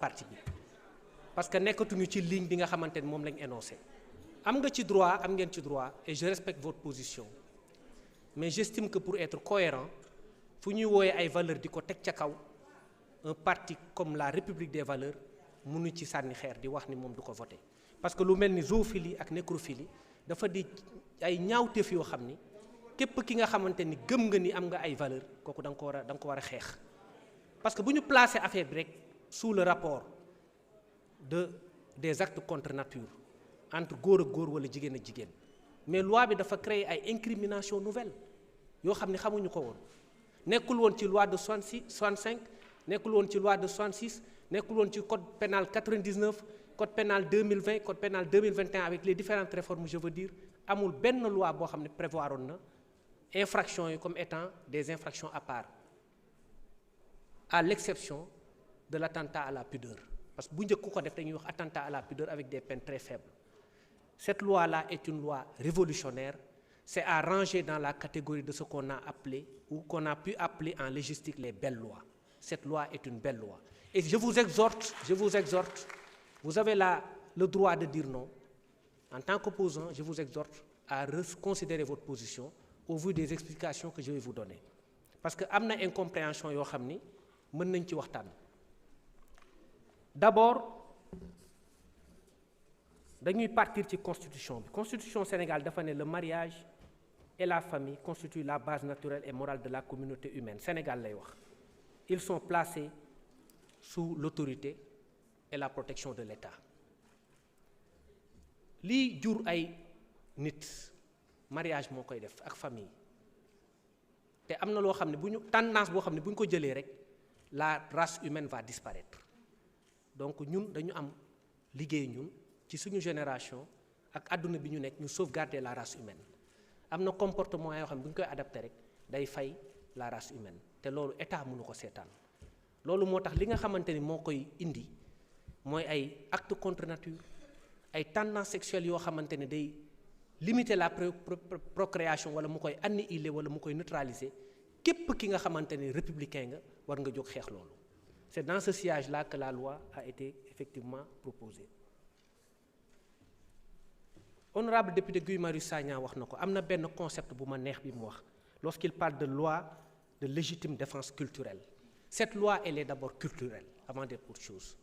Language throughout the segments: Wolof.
parti bi parce que nekkatuñu ci ligne bi nga xamante ni moom lañ énoncé am nga ci droit am ngeen ci droit et je respecte votre position mais j'estime que pour être cohérent fu ñuy wooyee ay valeurs di ko teg ca kaw un parti comme la République des valeurs mënu ci sànni xeer di wax ni moom du ko voté parce que lu mel ni zoophilie ak nécrophilie dafa di ay ñaawteef yoo xam ni képp ki nga xamante ni gëm nga ni am nga ay valeurs kooku da nga ko war a xeex parce que bu ñu placé affaire bi rek sous le rapport des actes contre nature entre góor ak góor wala jigéen ak jigéen mais loi bi dafa créer ay incrimination nouvelle yoo xam ne xamuñu ko woon nekkul woon ci loi de 65 nekkul woon ci loi de 66 nekkul woon ci code pénal 99 code pénal 2020 code pénal 2021 avec les différentes réformes je veux dire amul benn loi boo xam ne prévoir woon na infractions yi comme étant des infractions à part à l'exception de l'attentat à la pudeur parce que bu njëkk ku ko def dañuy wax attentat à la pudeur avec des peines très faibles cette loi-là est une loi révolutionnaire c'est à ranger dans la catégorie de ce qu'on a appelé ou qu'on a pu appeler en légistique les belles lois cette loi est une belle loi et je vous exhorte vous avez le droit de dire non en tant qu'opposant je vous exhorte à reconsidérer votre position au vu des explications que je vais vous donner parce que am na incompréhension yoo xam ni mën nañ ci waxtaan d'abord dañuy partir ci constitution bi constitution Sénégal dafa ne le mariage et la famille constituent la base naturelle et morale de la communauté humaine Sénégal lay wax ils sont placés sous l'autorité et la protection de l'État lii jur ay nit mariage moo koy def ak famille te am na loo xam ne bu ñu tendance boo xam ne bu ñu ko jëlee rek la race humaine va disparaître donc ñun dañu am liggéey ñun ci suñu génération ak àdduna bi ñu nekk ñu sauvegarder la race humaine am na comportement yoo xam ne bu ñu koy adapté rek day fay la race humaine te loolu état mënu ko seetaan loolu moo tax li nga xamante ni moo koy indi mooy ay actes contre nature ay tendances sexuelles yoo xamante ne day limiter la procréation wala mu koy annihiler wala mu koy neutraliser képp ki nga xamante ne républicain nga war nga jóg xeex loolu c'est dans ce sillage-là que la loi a été effectivement proposée. Honorable député Guy Marius Sagna wax na ko am na benn concept bu ma neex bi mu wax lorsqu'il parle de loi de légitime défense culturelle cette loi elle est d'abord culturelle avant d'être autre chose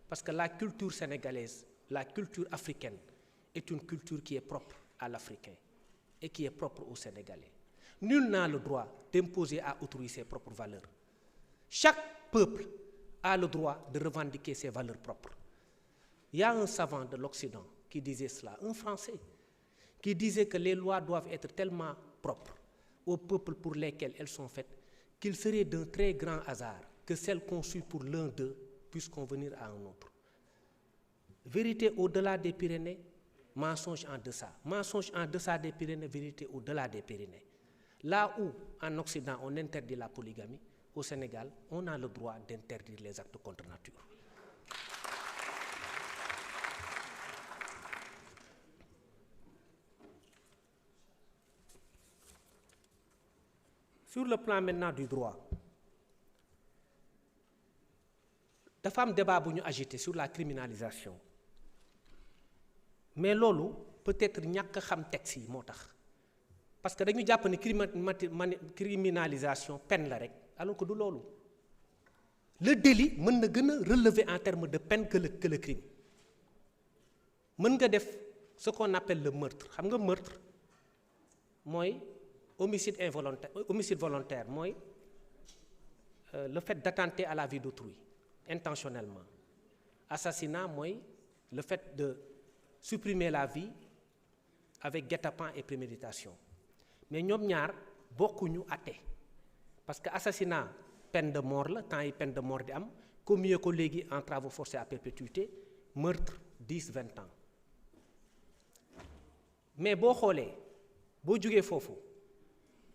parce que la culture sénégalaise la culture africaine est une culture qui est propre à l'Africain et qui est propre aux Sénégalais nul n'a le droit d'imposer à autrui ses propres valeurs chaque peuple a le droit de revendiquer ses valeurs propres il y a un savant de l'Occident qui disait cela, un Français, qui disait que les lois doivent être tellement propres aux peuples pour lesquels elles sont faites qu'il serait d'un très grand hasard que celles conçues pour l'un d'eux puissent convenir à un autre. Vérité au-delà des Pyrénées, mensonge en deçà des Pyrénées, vérité au-delà des Pyrénées. Là où, en Occident, on interdit la polygamie, au Sénégal, on a le droit d'interdire les actes contre nature. Sur le plan maintenant du droit dafa am débat bu ñu agité sur la criminalisation mais loolu peut-être ñàkk a xam texte yi moo tax parce que dañu jàpp ne criminalisation peine la rek alors que du loolu le délit mën na gën a relever en termes de peine que le crime mën nga def ce qu'on appelle le meurtre xam nga meurtre mooy homicide volontaire mooy le fait d'attenter à la vie d'autrui intentionnellement assassinat mooy le fait de supprimer la vie avec guet-apens et préméditation mais ñoom ñaar bokkuñu àtte parce que assassinat peine de mort la temps yi peine de mort di am commis ko léegi en travaux forcés à perpétuité meurtre 10-20 ans mais boo xoolee boo jógee foofu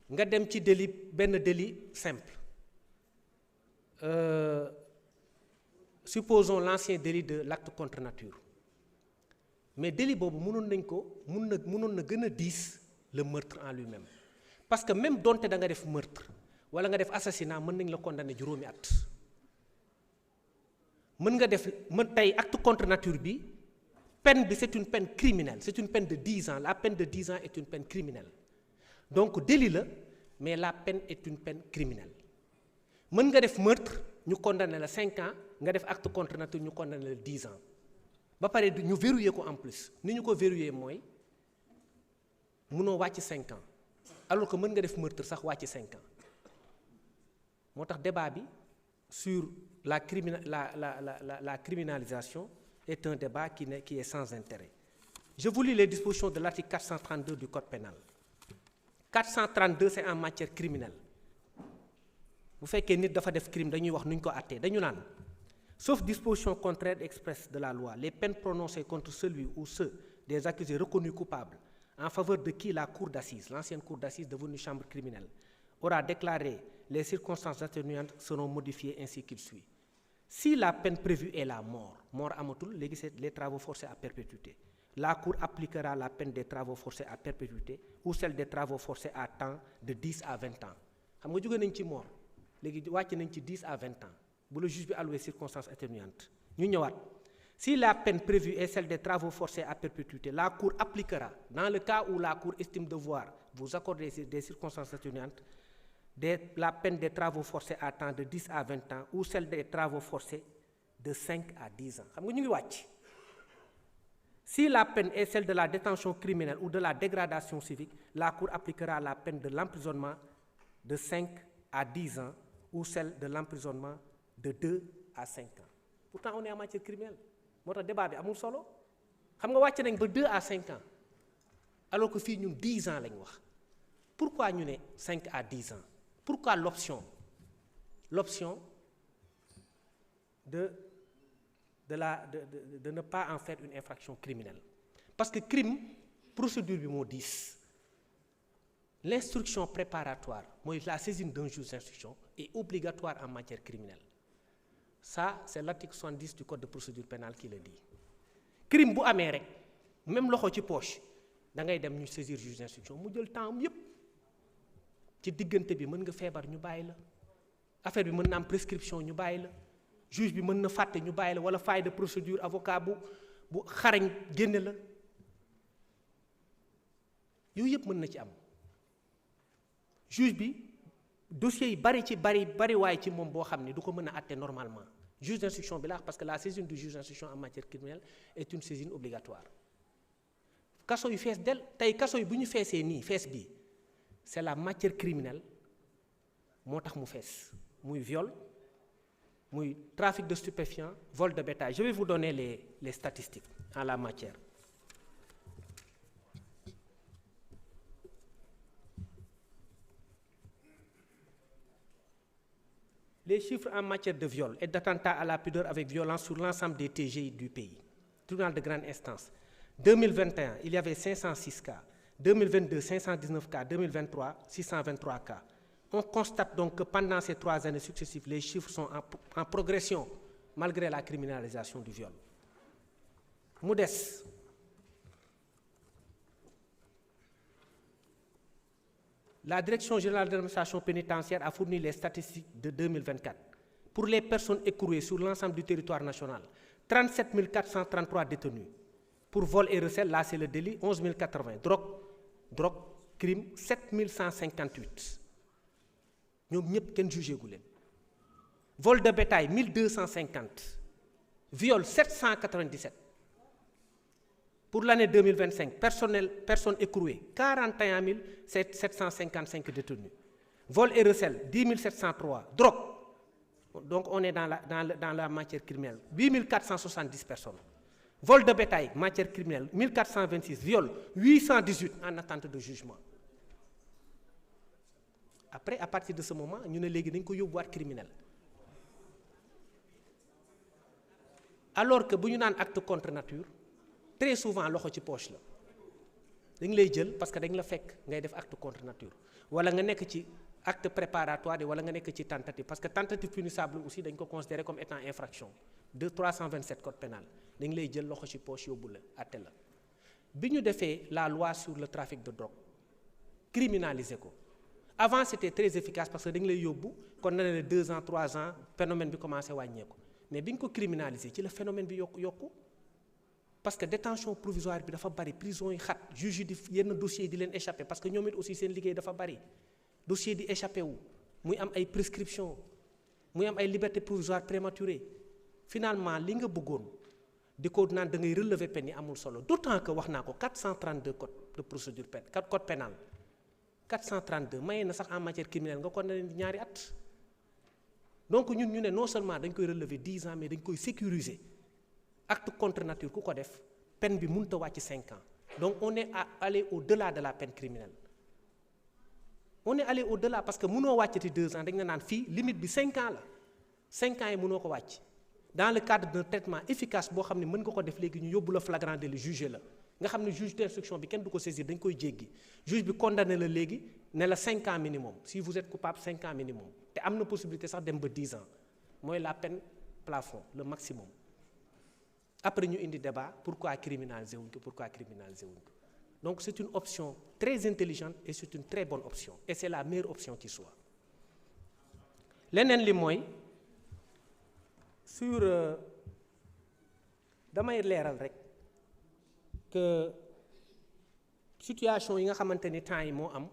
nga dem ci benn délit simple supposons l'ancien délit de l'acte contre nature mais délit boobu mënoon na gën a diis le meurtre en lui-même parce que même donte da nga def meurtre wala nga def assassinat mën nañ la condamner juróomi at mën nga def tey acte contre nature bi peine bi c'est une peine criminelle, c'est une peine de 10 ans. La peine de 10 ans est une peine criminelle. Donc délit la, mais la peine est une peine criminelle. mën nga def meurtre ñu condamné la 5 ans nga def acte contre nature ñu condamné la 10 ans ba pare ñu verrouiller ko en plus ni ñu ko verrouiller mooy mënoo wàcc 5 ans alors que mën nga def meurtre sax wàcc 5 ans moo tax débat bi sur la criminalisation est un débat qui est sans intérêt. Je vous lis les dispositions de l'article 432 du Code pénal. 432 c'est en matière criminelle. bu fekkee nit dafa def crime dañuy wax nuñ ko àttee dañu naan sauf disposition contraire expresse de la loi les peines prononcées contre celui ou ceux des accusés reconnus coupables en faveur de qui la cour d'assises, l'ancienne cour d'assises devenue chambre criminelle, aura déclaré les circonstances atténuantes seront modifiées ainsi qu'il suit. Si la peine prévue est la mort amatul léegi c'est les travaux forcés à perpétuité. La cour appliquera la peine des travaux forcés à perpétuité ou celle des travaux forcés à temps de 10 à 20 ans. xam nga jóge nañ ci mort léegi wàcc nañ ci 10 à 20 ans bu la juge bi alloué circonstances atténuantes ñu ñëwaat. Si la peine prévue est celle des travaux forcés à perpétuité, la cour appliquera, dans le cas où la cour estime devoir vous accorder des circonstances atténuantes, la peine des travaux forcés à temps de 10 à 20 ans ou celle des travaux forcés de 5 à 10 ans. xam nga ñu ngi wàcc. Si la peine est celle de la détention criminelle ou de la dégradation civique, la cour appliquera la peine de l'emprisonnement de 5 à 10 ans ou celle de l'emprisonnement de 2 à 5 ans. Pourtant on est en matière criminelle. moo tax débat bi amul solo xam nga wàcc nañ ba 2 à 5 ans alors que fii ñun 10 ans lañ wax pourquoi ñu ne 5 à 10 ans pourquoi l'option de ne pas en faire une infraction criminelle parce que crime procédure bi moo diis l'instruction préparatoire mooy la saisine d'un juge d'instruction est obligatoire en matière criminelle. Ça, c'est l'article 70 du Code de procédure pénale qui le dit. Crime bu amee rek même loxo ci poche da ngay dem ñu saisir juge d'instruction mu jël temps am yépp ci diggante bi mën nga feebar ñu bàyyi la affaire bi mën na am prescription ñu bàyyi la juge bi mën na fàtte ñu bàyyi la wala faille de procédure avocat bu xarañ génne la yooyu yépp mën na ci am juge bi dossier yi bari waaye ci moom boo xam ne du ko mën a àtte normalement juge d'instruction bi la parce que la saisine du juge d'instruction en matière criminelle est une saisine obligatoire kaso yu fees del tey kaso yi bu ñu feesee nii fees bii c'est la matière criminelle moo tax mu fees muy viol muy trafic de stupéfiants vol de bétail. Je vais vous donner les statistiques en la matière. Les chiffres en matière de viol et d'attentat à la pudeur avec violence sur l'ensemble des TGI du pays. Tribunal de grande instance. 2021, il y avait 506 cas. 2022, 519 cas. 2023, 623 cas. On constate donc que pendant ces 3 années successives, les chiffres sont en progression, malgré la criminalisation du viol. Mu des la Direction générale de l'administration pénitentiaire a fourni les statistiques de 2024. Pour les personnes écrouées sur l'ensemble du territoire national, 37 433 détenus. Pour vol et recel, là c'est le délit, 11 080. Drogue, crime, 7 158. ñoom ñëpp kenn jugé gu leen. Vol de bétail, 1250. Viol, 797. Pour l'année 2025, personnes écrouées, 41 755 détenus. Vol et recel, 10 703. Drogue, donc on est dans la matière criminelle, 8 470 personnes. Vol de bétail, matière criminelle, 1426. Viol, 818 en attente de jugement. Après, à partir de ce moment, ñu ne léegi dañ ko yóbbuwaat criminel. Alors que bu ñu naan acte contre nature, très souvent loxo ci poche la dañ lay jël parce que dañ la fekk ngay def acte contre nature wala nga nekk ci acte préparatoire wala nga nekk ci tentative parce que tentative punissable aussi dañ ko considérer comme étant infraction de 327 code pénal dañ lay jël loxo ci poche yóbbu la àtte la. bi ñu defee la loi sur le trafic de drogue criminaliser ko avant c'était très efficace parce que dañ lay yóbbu kon na ne 2 ans 3 ans phénomène bi commencé wàññeeku mais bi ñu ko criminaliser ci la phénomène bi yokku parce que détention provisoire bi dafa bari prison yi xat juge yi di yenn dossiers yi di leen échappé parce que ñoom it aussi seen liggéey dafa bari dossier di échappé wu muy am ay prescription muy am ay liberté provisoire prématurée finalement li nga bëggoon di ko naan da ngay relever peine yi amul solo d'autant que wax naa ko 432 code de procédure pénale code pénal 432 maye na sax en matière criminelle nga condamné ñaari at donc ñun ñu ne non seulement dañ koy relever 10 ans mais dañ koy sécuriser acte contre nature ku ko def peine bi mënut a wàcc 5 ans donc on est allé au-delà de la peine criminelle on est allé au-delà parce que mënoo wàccati 2 ans dañ la naan fii limite bi 5 ans la 5 ans yi mënoo ko wàcc dans le cadre d'un traitement efficace boo xam ne mën nga ko def léegi ñu yóbbu la flagrant délit juger la nga xam ne juge d'instruction bi kenn du ko saisir dañ koy jéggi juge bi condamné la léegi ne la 5 ans minimum si vous êtes coupable 5 ans minimum te am na possibilité sax dem ba 10 ans mooy la peine plafond le maximum après ñu indi débat pourquoi criminaliser wuñ ko donc c'est une option très intelligente et c'est une très bonne option et c'est la meilleure option qui soit leneen li mooy sur damay leeral rek que situation yi nga xamante ni temps yi moo am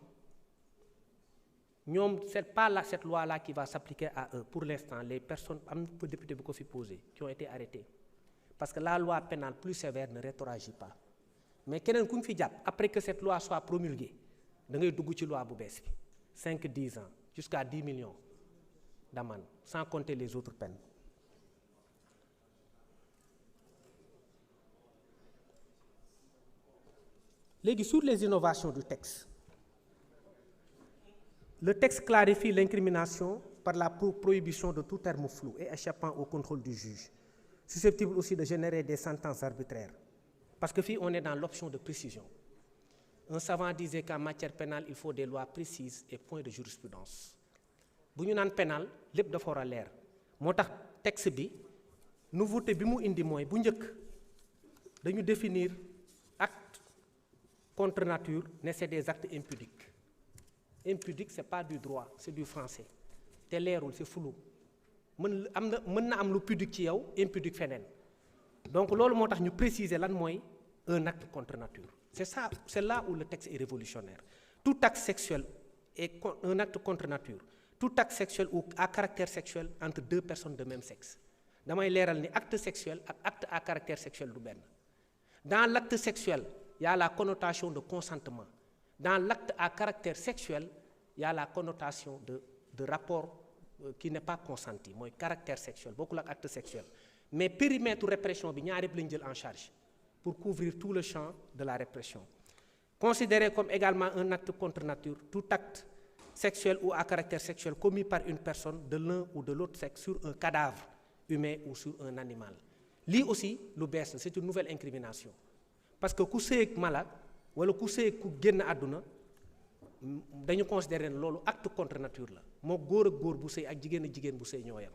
ñoom c'est pas là cette loi là qui va s'appliquer à eux pour l'instant les personnes am na député bu ko fi posé qui ont été arrêtés parce que la loi pénale plus sévère ne rétroagit pas mais keneen ku ñu fi jàpp après que cette loi soit promulguée da ngay dugg ci loi bu bees bi 5-10 ans jusqu'à 10 millions d'amende sans compter les autres peines léegi sur les innovations du texte le texte clarifie l'incrimination par la prohibition de tout terme flou et échappant au contrôle du juge susceptible aussi de générer des sentences arbitraires parce que fii on est dans l'option de précision un savant disait qu'en matière pénale il faut des lois précises et point de jurisprudence bu ñu naan pénal lépp dafa war a leer moo tax texte bi nouveauté bi mu indi mooy bu njëkk dañu définir acte contre nature ne c'est des actes impudiques impudique c'est pas du droit c'est du français te leerul c'est flou mën na am lu pudique ci yow impudique feneen donc loolu moo tax ñu préciser lan mooy un acte contre nature c'est là où le texte est révolutionnaire tout acte sexuel est un acte contre nature tout acte sexuel ou à caractère sexuel entre deux personnes de même sexe damay leeral ni acte sexuel ak acte à caractère sexuel du benn dans l'acte sexuel il y a la connotation de consentement dans l'acte à caractère sexuel il y a la connotation de rapport qui n'est pas consenti mooy caractère sexuel bokkul ak acte sexuel mais périmètre répression bi ñaar yëpp lañu jël en charge pour couvrir tout le champ de la répression considéré comme également un acte contre nature tout acte sexuel ou à caractère sexuel commis par une personne de l'un ou de l'autre sexe sur un cadavre humain ou sur un animal lii aussi lu bees la c'est une nouvelle incrimination parce que ku sëy ak mala wala ku sëy ku génn àdduna dañu considérer ne loolu acte contre nature la moo góor ak góor bu sëy ak jigéen bu sëy ñoo yam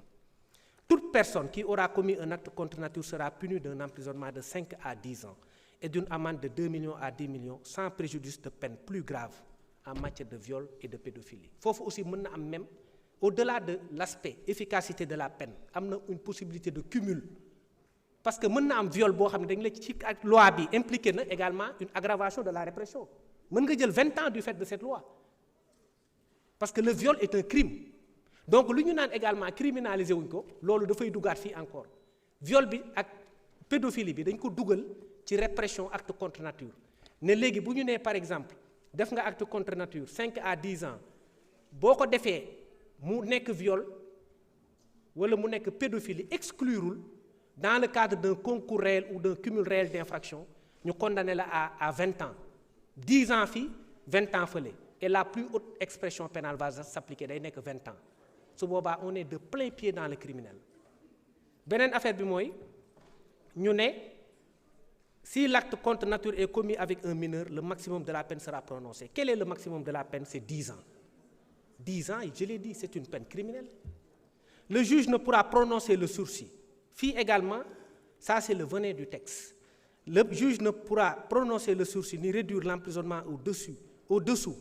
toute personne qui aura commis un acte contre nature sera punie d'un emprisonnement de 5 à 10 ans et d'une amende de 2 millions à 10 millions sans préjudice de peine plus grave en matière de viol et de pédophilie foofu aussi mën na am même au-delà de l'aspect efficacité de la peine am na une possibilité de cumul parce que mën na am viol boo xam ne dañ la ci ak loi bi impliqué na également une aggravation de la répression mën nga jël 20 ans du fait de cette loi parce que le viol est un crime donc lu ñu naan également criminaliser wuñ ko loolu dafay duggaat fii encore viol bi ak pédophilie bi dañ ko dugal ci répression acte contre nature ne léegi bu ñu nee par exemple def nga acte contre nature 5 à 10 ans boo ko defee mu nekk viol wala mu nekk pédophilie exclurul dans le cadre d'un concours réel ou d'un cumul réel d'infraction ñu condamné la à 20 ans 10 ans fii 20 ans fële et la plus haute expression pénale va s'appliquer day nekk 20 ans su boobaa on est de plein pied dans le criminel beneen affaire bi mooy ñu ne si l'acte contre nature est commis avec un mineur le maximum de la peine sera prononcé quel est le maximum de la peine c'est 10 ans 10 ans je l'ai dit c'est une peine criminelle le juge ne pourra prononcer le sursis fii également ça c'est le venin du texte le juge ne pourra prononcer le sursis ni réduire l'emprisonnement au-dessous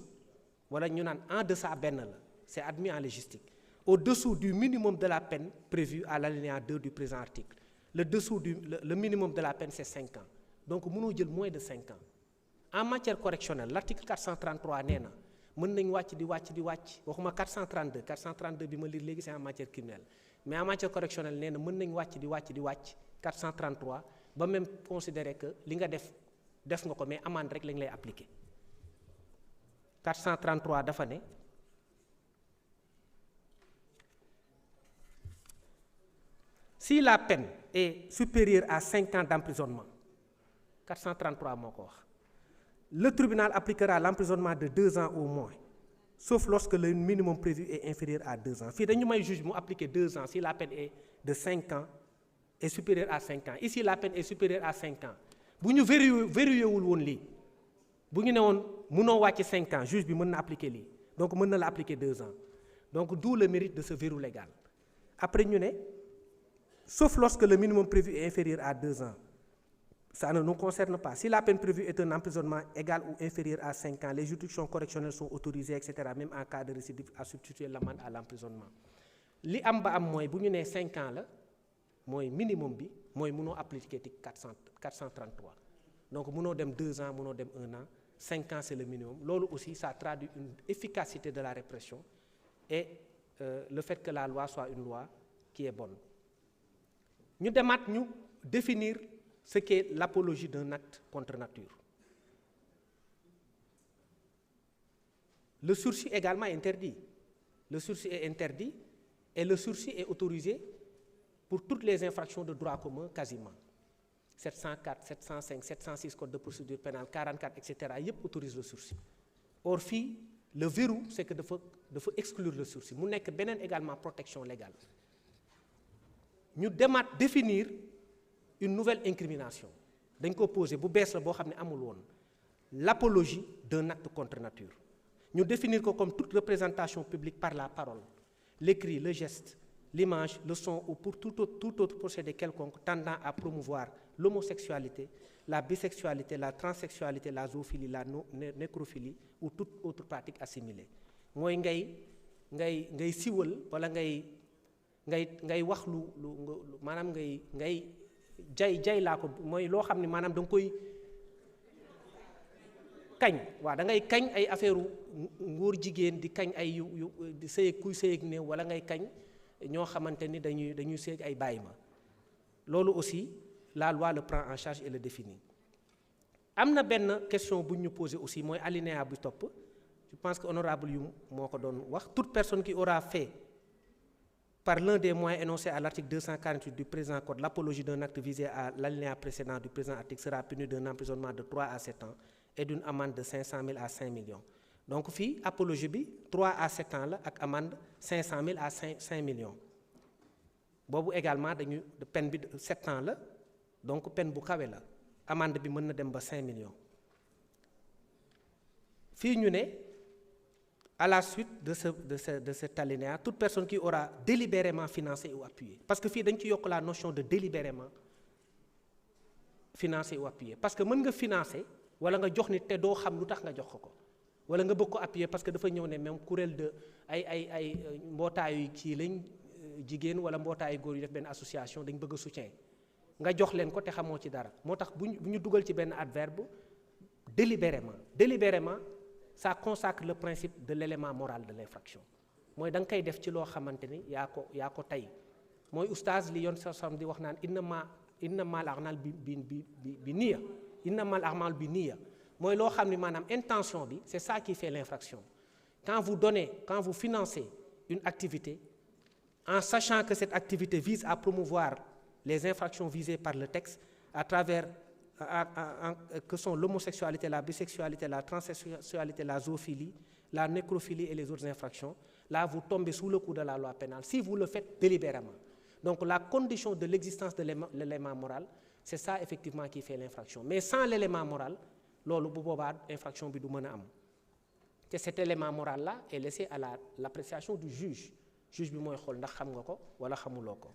wala ñu naan en deçà benn la c'est admis en légistique au-dessous du minimum de la peine prévu à l'alinéa 2 du présent article. Le minimum de la peine, c'est 5 ans. Donc, mënoo jël moins de 5 ans. En matière correctionnelle, l'article 433 nee na mën nañ wàcc di wàcc waxuma 432 bi ma lire léegi c'est en matière criminelle mais en matière correctionnelle nee na mën nañ wàcc di wàcc 433 ba même considérer que li nga def nga ko mais amende rek lañ lay appliquer 433 dafa ne si la peine est supérieure à 5 ans d'emprisonnement 433 moo ko wax le tribunal appliquera l'emprisonnement de 2 ans au moins sauf lorsque le minimum prévu est inférieur à 2 ans fii dañu may juge mu appliquer 2 ans si la peine est de 5 ans est supérieure à 5 ans ici la peine est supérieure à 5 ans bu ñu vérifié wul woon lii bu ñu ne woon mënoo wàcc 5 ans juge bi mën na appliquer lii donc mën na la appliquer 2 ans donc d'où le mérite de ce verrou légal après ñu ne sauf lorsque le minimum prévu est inférieur à 2 ans ça ne nous concerne pas. Si la peine prévue est un emprisonnement égal ou inférieur à 5 ans, les juridictions correctionnelles sont autorisées, etc., même en cas de récidive, à substituer l'amende à l'emprisonnement. Li am ba am mooy bu ñu nee 5 ans la mooy minimum bi mooy mënoo appliquer ci 433 donc mënoo dem 2 ans mënoo dem 1 an 5 ans c'est le minimum loolu aussi ça traduit une efficacité de la répression et le fait que la loi soit une loi qui est bonne. ñu demaat ñu définir ce qu'est l'apologie d'un acte contre nature. Le sursis également est interdit. Le sursis est interdit et le sursis est autorisé pour toutes les infractions de droit commun quasiment. 704, 705, 706 code de procédure pénale, 44, etc. yëpp autorise le sursis. Or fii le verrou c'est que dafa exclure le sursis mu nekk beneen également protection légale. ñu demaat définir une nouvelle incrimination dañ ko posé bu bees la boo xam ne amul woon l'apologie d'un acte contre nature ñu définir ko comme toute représentation publique par la parole l'écrit le geste l'image le son ou pour tout autre procédé quelconque tendant à promouvoir l'homosexualité la bisexualité la transsexualité la zoophilie la nécrophilie ou toute autre pratique assimilée mooy ngay siwal wala ngay wax lu maanaam ngay jay laa ko mooy loo xam ne maanaam da nga koy kañ waaw da ngay kañ ay affaire ngóor jigéen di kañ ay yu di sëy kuy sëy ak néew wala ngay kañ ñoo xamante ni dañuy sëy ay bàyyi ma loolu aussi la loi le prend en charge et le définit. am na benn question bu ñu posé aussi mooy alinéa bu topp je pense que honorable yu moo ko doon wax toute personne qui aura fait par l'un des moyens énoncés à l'article 248 du présent code l'apologie d'un acte visé à l'alinéa précédent du présent article sera punie d'un emprisonnement de 3 à 7 ans et d'une amende de 500 000 à 5 millions donc fii apologie bi 3 à 7 ans la ak amende 500 000 à 5 millions boobu également dañu peine bi 7 ans la donc peine bu kawe la amende bi mën na dem ba 5 millions fii ñu ne à la suite de cet alinéa toute personne qui aura délibérément financé ou appuyé parce que fii dañ ci yokk la notion de délibérément financé ou appuyé parce que mën nga financer wala nga jox nit te doo xam lu tax nga jox ko wala nga bëgg ko appuyer parce que dafa ñëw ne même kuréel de ay mbootaayu kii lañ jigéen wala mbootaayu góor yu def benn association dañ bëgg a soutien nga jox leen ko te xamoo ci dara moo tax bu ñu dugal ci benn adverbe délibérément ça consacre le principe de l'élément moral de l'infraction mooy da nga koy def ci loo xamante ni yaa ko tey mooy oustaz li yoon sam di wax naan innamal a'mal bi niyya innamal a'mal bi niyya mooy loo xam ni maanaam intention bi c'est ça qui fait l'infraction quand vous financez une activité en sachant que cette activité vise à promouvoir les infractions visées par le texte à travers que sont l'homosexualité, la bisexualité, la transsexualité, la zoophilie, la nécrophilie et les autres infractions, là vous tombez sous le coup de la loi pénale si vous le faites délibérément. Donc la condition de l'existence de l'élément moral, c'est ça effectivement qui fait l'infraction. Mais sans l'élément moral, loolu bu boobaa infraction bi du mën a am te cet élément moral là est laissé à l'appréciation du juge bi mooy xool ndax xam nga ko wala xamuloo ko.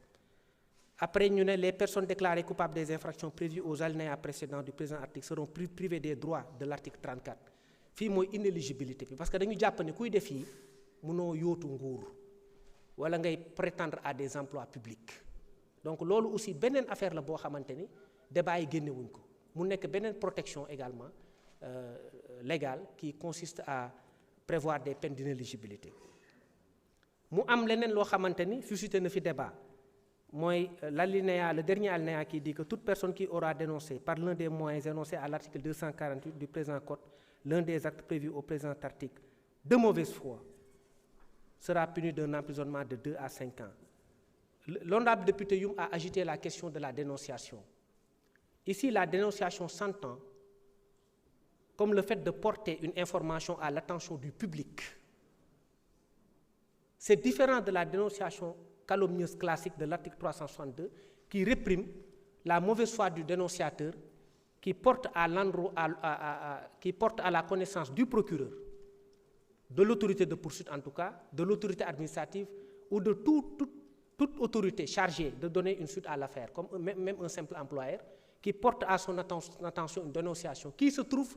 Après, les personnes déclarées coupables des infractions prévues aux alinéas précédents du présent article seront privées des droits de l'article 34. Fii mooy inéligibilité bi parce que dañu jàpp ne kuy def yi mënoo yóotu nguur wala ngay prétendre à des emplois publics. Donc loolu aussi beneen affaire la boo xamante ni débat yi génnewuñ ko mu nekk beneen protection également légale qui consiste à prévoir des peines d'inéligibilité. mu am leneen loo xamante ni suscité na fi débat mooy le dernier alinéa qui dit que toute personne qui aura dénoncé par l'un des moyens énoncés à l'article 248 du présent code l'un des actes prévus au présent article de mauvaise foi sera puni d'un emprisonnement de 2 à 5 ans. L'honorable député Youm a agité la question de la dénonciation. Ici, la dénonciation s'entend comme le fait de porter une information à l'attention du public. C'est différent de la dénonciation calomnieuse classique de l'article 362 qui réprime la mauvaise foi du dénonciateur qui porte à la connaissance du procureur, de l'autorité de poursuite en tout cas, de l'autorité administrative ou de toute autorité chargée de donner une suite à l'affaire, comme même un simple employeur, qui porte à son attention une dénonciation qui se trouve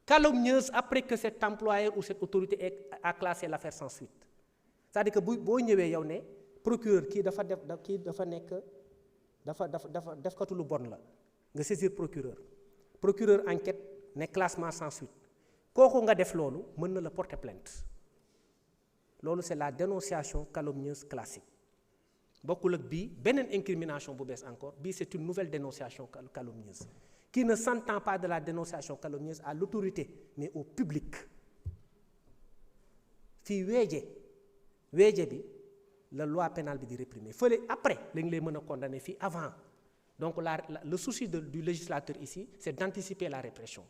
calomnieuse après que cet employeur ou cette autorité a classé l'affaire sans suite. C'est-à-dire que boo ñëwee yow ne procureur kii dafa defkatu lu bon la nga saisir procureur enquête ne classement sans suite kooku nga def loolu mën na la porter plainte loolu c'est la dénonciation calomnieuse classique bokkul ak bii beneen incrimination bu bees encore bii c'est une nouvelle dénonciation calomnieuse qui ne s'entend pas de la dénonciation calomnieuse à l'autorité mais au public. Fii weeje bi la loi pénale bi di réprimer fële après la ñu lay mën a condamner fii avant. Donc le souci du législateur ici c'est d'anticiper la répression,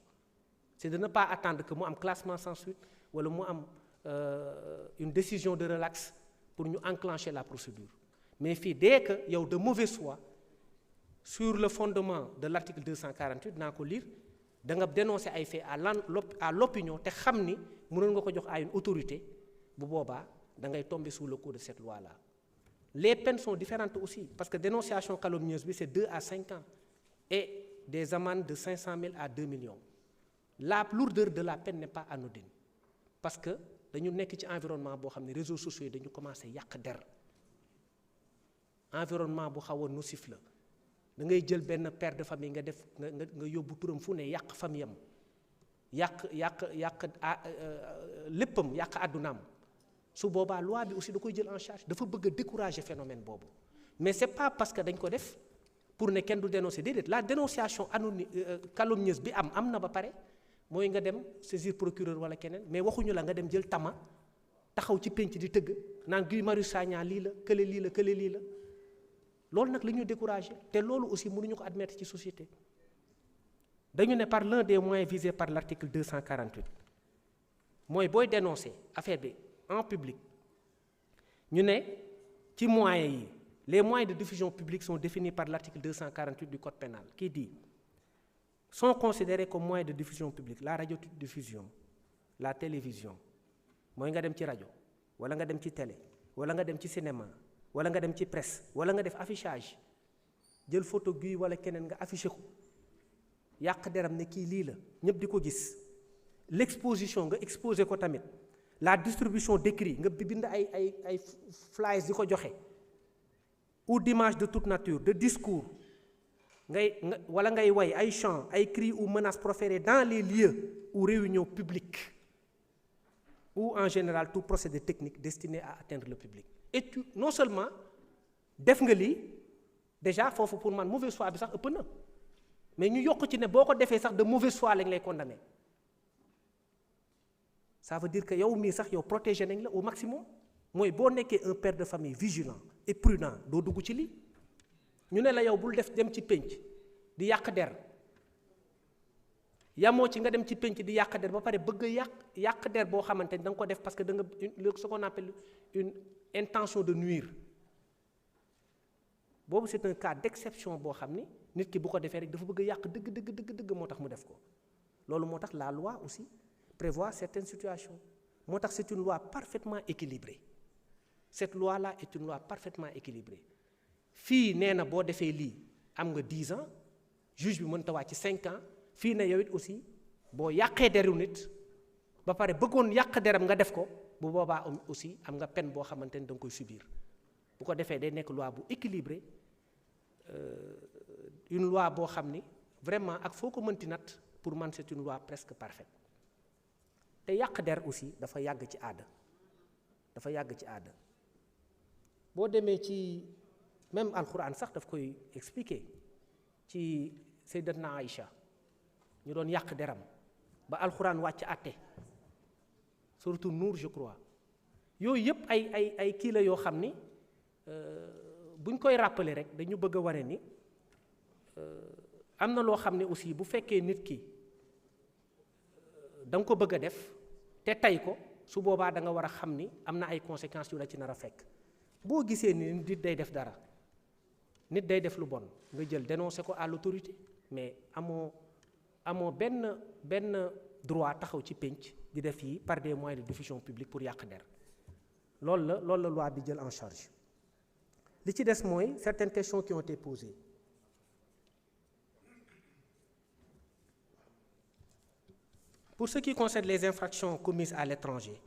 c'est de ne pas attendre que mu am classement sans suite wala mu am une décision de relax pour ñu enclencher la procédure. Mais fii dès que yow de mauvaise foi sur le fondement de l'article 248 naa ko lire da nga dénoncer ay faits à l'opinion te xam ni mënoon nga ko jox à une autorité bu boobaa da ngay tomber sous le coup de cette loi là. Les peines sont différentes aussi parce que dénonciation calomnieuse bi c'est 2 à 5 ans et des amendes de 500 000 à 2 millions. La lourdeur de la peine n'est pas anodine parce que dañu nekk ci environnement boo xam ne réseaux sociaux yi dañu commencé yàq der environnement bu xaw a nocif la da ngay jël benn père de famille nga def nga yóbbu turam fu ne yàq famille am yàq léppam yàq àddunaam su boobaa loi bi aussi da koy jël en charge dafa bëgg a décourager phénomène boobu mais c'est pas parce que dañ ko def pour ne kenn du dénoncer déedéet la dénonciation calomnieuse bi am na ba pare mooy nga dem saisir procureur wala keneen mais waxuñu la nga dem jël tama taxaw ci penc di tëgg naan Guy Marius Sagna lii la kële lii la loolu nag la ñuy décourager te loolu aussi mënuñu ko admettre ci société dañu ne par l'un des moyens visés par l'article 248 mooy booy dénoncer affaire bi en public ñu ne ci moyens yi les moyens de diffusion publique sont définis par l'article 248 du code pénal qui dit sont considérés comme moyens de diffusion publique la radiodiffusion la télévision mooy nga dem ci rajo wala nga dem ci télé wala nga dem ci cinéma wala nga dem ci presse wala nga def affichage jël photo Guy wala keneen nga affiché ko yàq deram ne kii lii la ñëpp di ko gis l'exposition nga exposé ko tamit la distribution d'écrits nga bind ay flyers di ko joxe ou d'images de toute nature de discours wala ngay way ay chants ay cris ou menaces proférées dans les lieux ou réunions publiques ou en général tout procédé technique destiné à atteindre le public. Et tu non seulement def nga lii déjà foofu pour man mauvaise foi bi sax ëpp na mais ñu yokk ci ne boo ko defee sax de mauvaise foi lañ lay condamner. Ça veut dire que yow mii sax yow protégé nañ la au maximum mooy boo nekkee un père de famille vigilant et prudent doo dugg ci lii ñu ne la yow bul dem ci pénc di yàq der yamoo ci nga dem ci pénc di yàq der ba pare bëgg a yàq der boo xamante ni da nga ko def parce que da nga ce qu'on appelle une intention de nuire boobu c'est un cas d'exception boo xam ni nit ki bu ko defee rek dafa bëgg a yàq dëgg moo tax mu def ko loolu moo tax la loi aussi prévoit certaines situations moo tax c'est une loi parfaitement équilibrée cette loi-là est une loi parfaitement équilibrée fii nee na boo defee lii am nga 10 ans juge bi mënta wàcc ci 5 ans fii ne yow it aussi boo yàqee deru nit ba pare bëggoon yàq deram nga def ko bu boobaa aussi am nga peine boo xamante ni da nga koy subir bu ko defee day nekk loi bu équilibré une loi boo xam ni vraiment ak foo ko mënti nat pour man c'est une loi presque parfaite te yàq der aussi dafa yàgg ci aada boo demee ci même alxuraan sax daf koy expliquer ci Sayyidatna Aïcha ñu doon yàq deram ba alxuraan wàcc àtte surtout Nour je crois yooyu yëpp ay kii la yoo xam ni buñ koy rappeler rek dañu bëgg a wane ni am na loo xam ne aussi bu fekkee nit ki da nga ko bëgg a def te tey ko su boobaa da nga war a xam ni am na ay conséquences yu la ci nar a fekk boo gisee ni nit day def dara nit day def lu bon nga jël dénoncer ko à l'autorité mais amoo benn droit taxaw ci pénc di def yi par des moyens de diffusion publique pour yàq der loolu la loi bi jël en charge li ci des mooy certaines questions qui ont été posées pour ce qui concerne les infractions commises à l'étranger,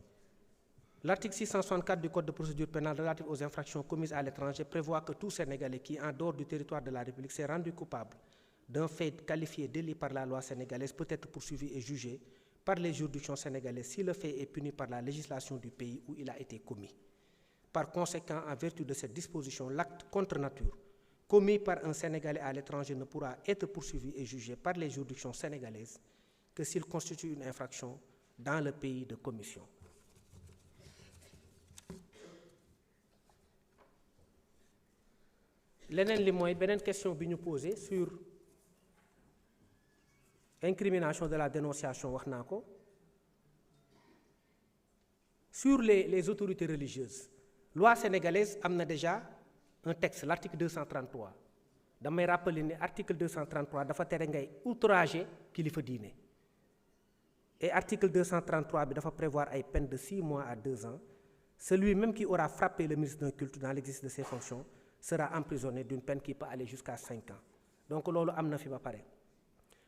l'article 664 du Code de procédure pénale relatif aux infractions commises à l'étranger prévoit que tout Sénégalais qui, en dehors du territoire de la République, s'est rendu coupable d'un fait qualifié délit par la loi sénégalaise peut être poursuivi et jugé par les juridictions sénégalaises si le fait est puni par la législation du pays où il a été commis. Par conséquent, en vertu de cette disposition, l'acte contre nature commis par un Sénégalais à l'étranger ne pourra être poursuivi et jugé par les juridictions sénégalaises que s'il constitue une infraction dans le pays de commission. leneen li mooy beneen question bi ñu posé sur incrimination de la dénonciation wax naa ko sur les autorités religieuses loi sénégalaise am na déjà un texte l'article 233 damay rappeler ni article 233 dafa tere ngay outrager kilifa diine et article 233 bi dafa prévoir ay peines de 6 mois à 2 ans celui même qui aura frappé le ministre d'un culte dans l'exercice de ses fonctions sera emprisonné d'une peine qui peut aller jusqu'à 5 ans donc loolu am na fi ba pare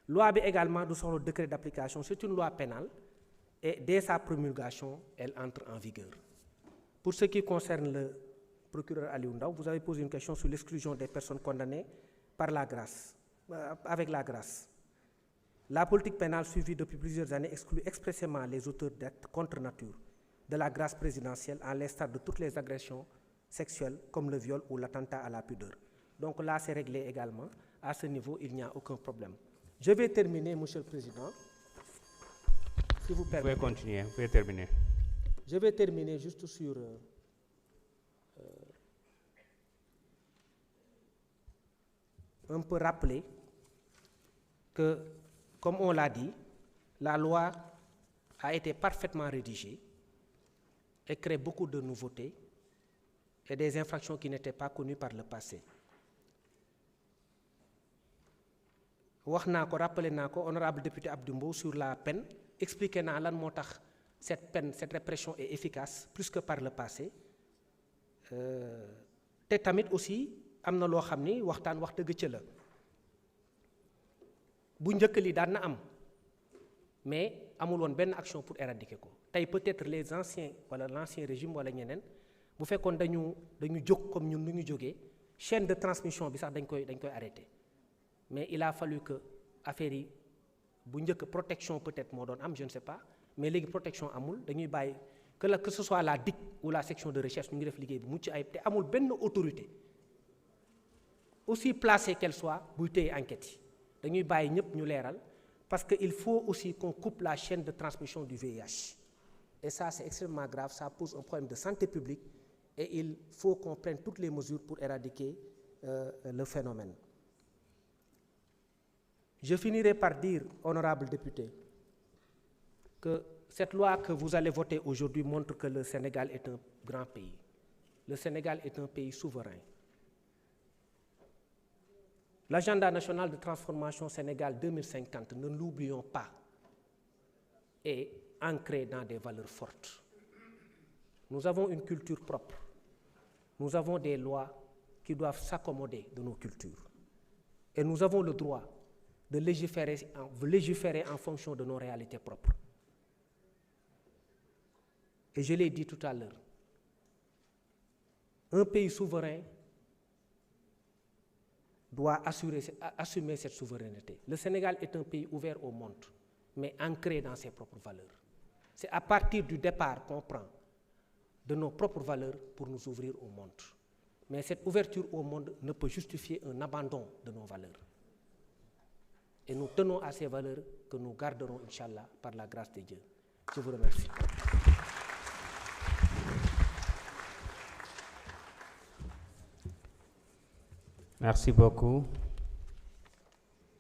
loi bi également du soxla décret d'application c'est une loi pénale et dès sa promulgation elle entre en vigueur. Pour ce qui concerne le procureur Aliou Ndao, vous avez posé une question sur l'exclusion des personnes condamnées par la grâce avec la grâce. La politique pénale suivie depuis plusieurs années exclut expressément les auteurs d'actes contre nature de la grâce présidentielle à l'instar de toutes les agressions sexuelles comme le viol ou l'attentat à la pudeur. Donc là c'est réglé également. À ce niveau, il n'y a aucun problème. Je vais terminer, Monsieur le Président. Si vous permettez. Vous pouvez continuer, vous pouvez terminer. Je vais terminer juste sur un peu rappeler que, comme on l'a dit, la loi a été parfaitement rédigée et crée beaucoup de nouveautés et des infractions qui n'étaient pas connues par le passé. wax naa ko rappelé naa ko honorable député Abdou Mbow sur la peine expliqué naa lan moo tax cette peine cette répression est efficace plus que par le passé te tamit aussi am na loo xam ni waxtaan wax dëgg ca la bu njëkk li daan na am mais amul woon benn action pour éradiquer ko tey peut-être les anciens wala l'ancien régime wala ñeneen bu fekkoon dañu jóg comme ñun nu ñu jógee chaîne de transmission bi sax dañ koy arrêter. Mais il a fallu que affaire yi bu njëkk protection peut-être moo doon am je ne sais pas mais léegi protection amul dañuy bàyyi que ce soit la DIC ou la section de recherche ñu ngi def liggéey bu mucc ayib te amul benn autorité aussi placée qu'elle soit buy téye enquête yi dañuy bàyyi ñëpp ñu leeral parce que il faut aussi qu'on coupe la chaîne de transmission du VIH et ça c'est extrêmement grave ça pose un problème de santé publique et il faut qu'on prenne toutes les mesures pour éradiquer le phénomène. Je finirai par dire, honorable député, que cette loi que vous allez voter aujourd'hui montre que le Sénégal est un grand pays. Le Sénégal est un pays souverain. L'agenda national de transformation Sénégal 2050, ne l'oublions pas, est ancré dans des valeurs fortes. Nous avons une culture propre. Nous avons des lois qui doivent s'accommoder de nos cultures. Et nous avons le droit de légiférer en fonction de nos réalités propres. Et je l'ai dit tout à l'heure, Un pays souverain doit assumer cette souveraineté. Le Sénégal est un pays ouvert au monde, mais ancré dans ses propres valeurs. C'est à partir du départ qu'on prend de nos propres valeurs pour nous ouvrir au monde. Mais cette ouverture au monde ne peut justifier un abandon de nos valeurs. Et nous tenons à ces valeurs que nous garderons, Inch'Allah, par la grâce de Dieu. Je vous remercie. Merci beaucoup.